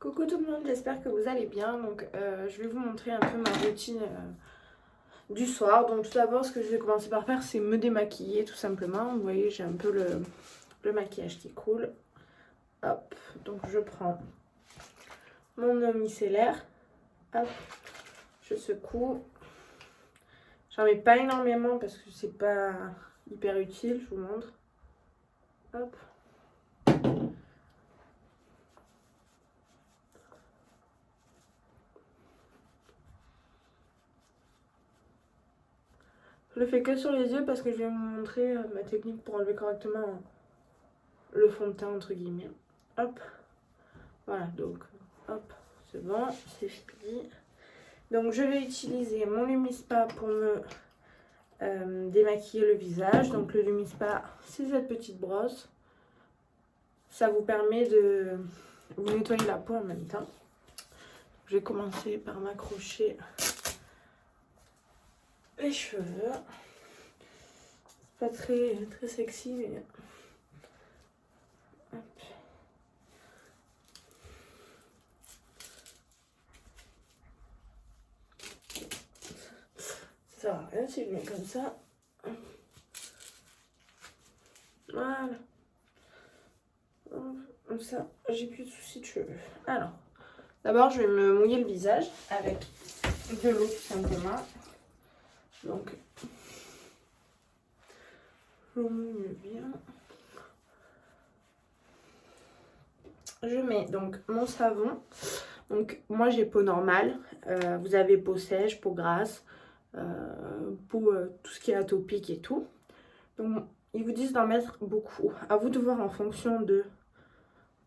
Coucou tout le monde, j'espère que vous allez bien. Donc je vais vous montrer un peu ma routine du soir. Donc tout d'abord, ce que je vais commencer par faire, c'est me démaquiller tout simplement. Vous voyez, j'ai un peu le maquillage qui coule. Hop, donc je prends mon eau micellaire. Hop, je secoue. J'en mets pas énormément parce que c'est pas hyper utile, je vous montre. Hop. Je le fais que sur les yeux parce que je vais vous montrer ma technique pour enlever correctement le fond de teint entre guillemets. Hop. Voilà, donc hop, c'est bon, c'est fini. Donc je vais utiliser mon Lumispa pour me démaquiller le visage. Donc le Lumispa, c'est cette petite brosse. Ça vous permet de vous nettoyer la peau en même temps. Je vais commencer par m'accrocher les cheveux. C'est pas très sexy, mais hop. Ça sert à rien si je mets comme ça. Voilà. Comme ça, j'ai plus de soucis de cheveux. Alors, d'abord, je vais me mouiller le visage avec de l'eau tout simplement. Donc, je mouille bien. Je mets donc mon savon. Donc, moi j'ai peau normale. Vous avez peau sèche, peau grasse, peau tout ce qui est atopique et tout. Donc, ils vous disent d'en mettre beaucoup. À vous de voir en fonction de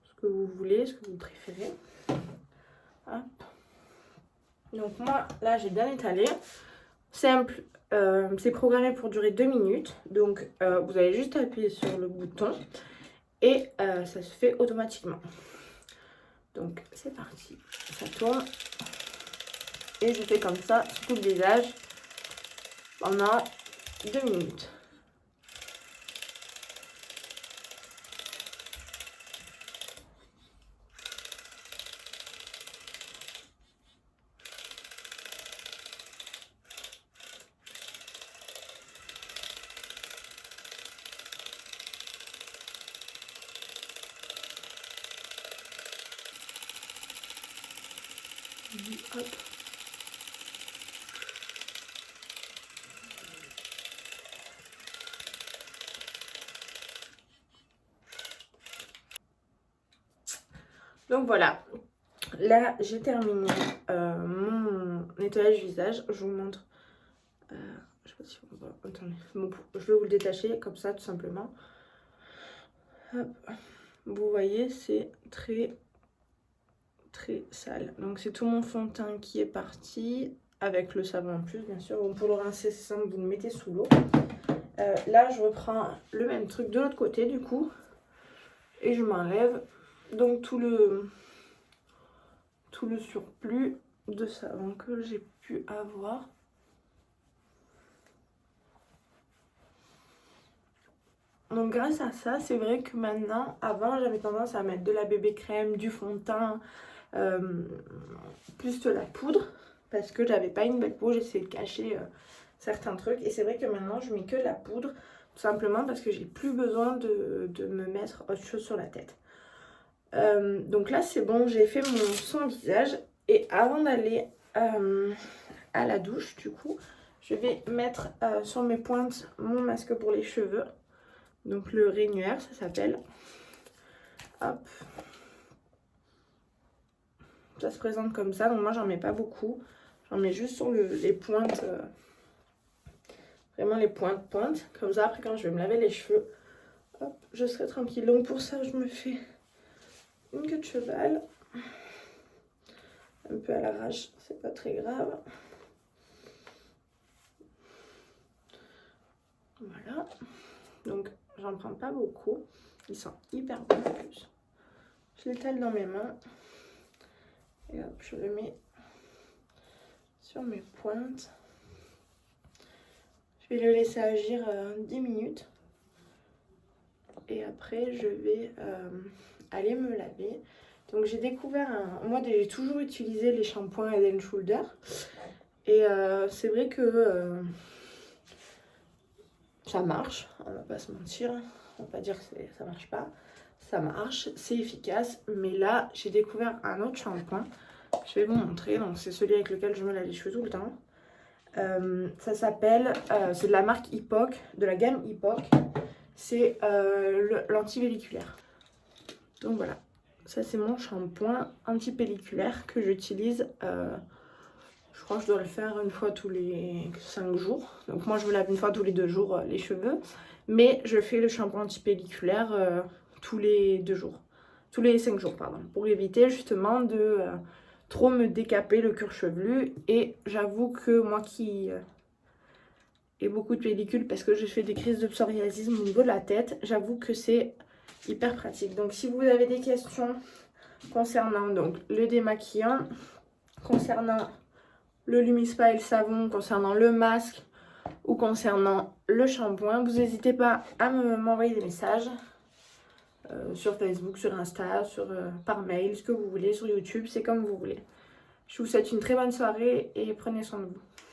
ce que vous voulez, ce que vous préférez. Hop. Donc, moi là j'ai bien étalé. Simple, c'est programmé pour durer 2 minutes. Donc, vous allez juste appuyer sur le bouton et ça se fait automatiquement. Donc, c'est parti. Ça tourne. Et je fais comme ça sur tout le visage pendant 2 minutes. Hop. Donc voilà, là j'ai terminé mon nettoyage visage. Je vous montre. Je sais pas si on va. Attendez, bon, je vais vous le détacher comme ça tout simplement. Hop. Vous voyez, c'est très sale. Donc c'est tout mon fond de teint qui est parti avec le savon en plus, bien sûr. Bon, pour le rincer, c'est simple, vous le mettez sous l'eau. Là, je reprends le même truc de l'autre côté du coup et je m'enlève donc tout le surplus de savon que j'ai pu avoir. Donc grâce à ça, c'est vrai que maintenant, avant j'avais tendance à mettre de la bébé crème, du fond de teint, plus de la poudre parce que j'avais pas une belle peau, j'essayais de cacher certains trucs. Et c'est vrai que maintenant je mets que de la poudre, tout simplement parce que j'ai plus besoin de me mettre autre chose sur la tête. Donc là c'est bon, j'ai fait mon soin visage. Et avant d'aller à la douche, du coup, je vais mettre sur mes pointes mon masque pour les cheveux. Donc le rainière, ça s'appelle. Hop. Ça se présente comme ça. Donc moi, j'en mets pas beaucoup. J'en mets juste sur les pointes. Vraiment les pointes. Comme ça, après, quand je vais me laver les cheveux, hop, je serai tranquille. Donc pour ça, je me fais une queue de cheval. Un peu à l'arrache, c'est pas très grave. Voilà. Donc, j'en prends pas beaucoup. Ils sont hyper bons en plus. Je l'étale dans mes mains. Et hop, je le mets sur mes pointes. Je vais le laisser agir 10 minutes. Et après, je vais aller me laver. Donc j'ai découvert moi j'ai toujours utilisé les shampoings Head & Shoulders. Et c'est vrai que ça marche, on va pas se mentir. On va pas dire que ça marche pas. Ça marche, c'est efficace. Mais là, j'ai découvert un autre shampoing. Je vais vous montrer. Donc c'est celui avec lequel je me lave les cheveux tout le temps. Ça s'appelle, c'est de la marque Epoch, de la gamme Epoch. C'est l'antipelliculaire. Donc voilà, ça c'est mon shampoing antipelliculaire que j'utilise. Je crois que je dois le faire une fois tous les 5 jours. Donc moi je me lave une fois tous les 2 jours les cheveux. Mais je fais le shampoing antipelliculaire tous les 2 jours. Tous les 5 jours, pardon. Pour éviter justement de trop me décaper le cuir chevelu. Et j'avoue que moi qui ai beaucoup de pellicules parce que je fais des crises de psoriasis au niveau de la tête, j'avoue que c'est hyper pratique. Donc si vous avez des questions concernant donc, le démaquillant, concernant le Lumispa et le savon, concernant le masque ou concernant le shampoing, vous n'hésitez pas à m'envoyer des messages sur Facebook, sur Insta, par mail, ce que vous voulez, sur YouTube, c'est comme vous voulez. Je vous souhaite une très bonne soirée et prenez soin de vous.